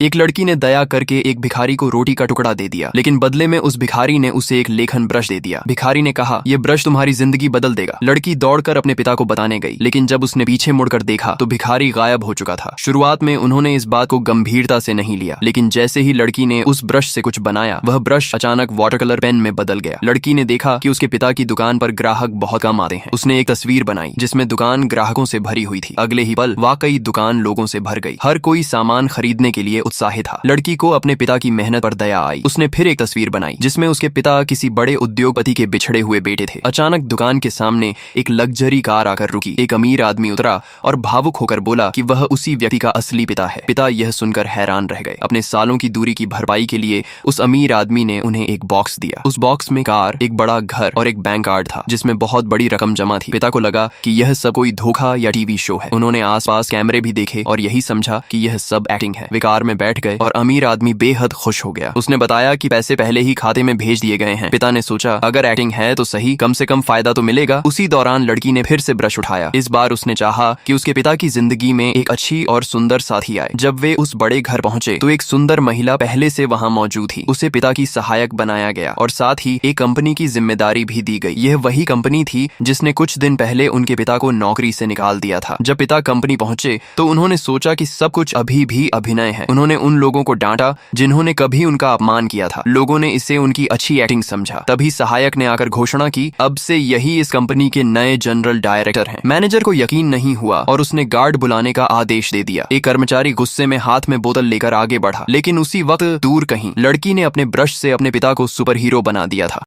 एक लड़की ने दया करके एक भिखारी को रोटी का टुकड़ा दे दिया, लेकिन बदले में उस भिखारी ने उसे एक लेखन ब्रश दे दिया। भिखारी ने कहा, यह ब्रश तुम्हारी जिंदगी बदल देगा। लड़की दौड़कर अपने पिता को बताने गई, लेकिन जब उसने पीछे मुड़कर देखा तो भिखारी गायब हो चुका था। शुरुआत में उन्होंने इस बात को गंभीरता से नहीं लिया, लेकिन जैसे ही लड़की ने उस ब्रश से कुछ बनाया, वह ब्रश अचानक वाटर कलर पेन में बदल गया। लड़की ने देखा कि उसके पिता की दुकान पर ग्राहक बहुत कम आते हैं। उसने एक तस्वीर बनाई जिसमें दुकान ग्राहकों से भरी हुई थी। अगले ही पल वाकई दुकान लोगों से भर गई। हर कोई सामान खरीदने के लिए उत्साहित था। लड़की को अपने पिता की मेहनत पर दया आई। उसने फिर एक तस्वीर बनाई जिसमें उसके पिता किसी बड़े उद्योगपति के बिछड़े हुए बेटे थे। अचानक दुकान के सामने एक लग्जरी कार आकर रुकी। एक अमीर आदमी उतरा और भावुक होकर बोला कि वह उसी व्यक्ति का असली पिता है। पिता यह सुनकर हैरान रह गए। अपने सालों की दूरी की भरपाई के लिए उस अमीर आदमी ने उन्हें एक बॉक्स दिया। उस बॉक्स में कार, एक बड़ा घर और एक बैंक कार्ड था जिसमें बहुत बड़ी रकम जमा थी। पिता को लगा कि यह सब कोई धोखा या टीवी शो है। उन्होंने आसपास कैमरे भी देखे और यही समझा कि यह सब एक्टिंग है। वे कार में बैठ गए और अमीर आदमी बेहद खुश हो गया। उसने बताया कि पैसे पहले ही खाते में भेज दिए गए हैं। पिता ने सोचा, अगर एक्टिंग है तो सही, कम से कम फायदा तो मिलेगा। उसी दौरान लड़की ने फिर से ब्रश उठाया। इस बार उसने चाहा कि उसके पिता की जिंदगी में एक अच्छी और सुंदर साथी आए। जब वे उस बड़े घर पहुंचे तो एक सुंदर महिला पहले से वहां मौजूद थी। उसे पिता की सहायक बनाया गया और साथ ही एक कंपनी की जिम्मेदारी भी दी गई। यह वही कंपनी थी जिसने कुछ दिन पहले उनके पिता को नौकरी से निकाल दिया था। जब पिता कंपनी पहुंचे तो उन्होंने सोचा कि सब कुछ अभी भी अभिनय है। उन्होंने उन लोगों को डांटा जिन्होंने कभी उनका अपमान किया था। लोगों ने इसे उनकी अच्छी एक्टिंग समझा। तभी सहायक ने आकर घोषणा की, अब से यही इस कंपनी के नए जनरल डायरेक्टर हैं। मैनेजर को यकीन नहीं हुआ और उसने गार्ड बुलाने का आदेश दे दिया। एक कर्मचारी गुस्से में हाथ में बोतल लेकर आगे बढ़ा, लेकिन उसी वक्त दूर कहीं लड़की ने अपने ब्रश से अपने पिता को सुपर हीरो बना दिया था।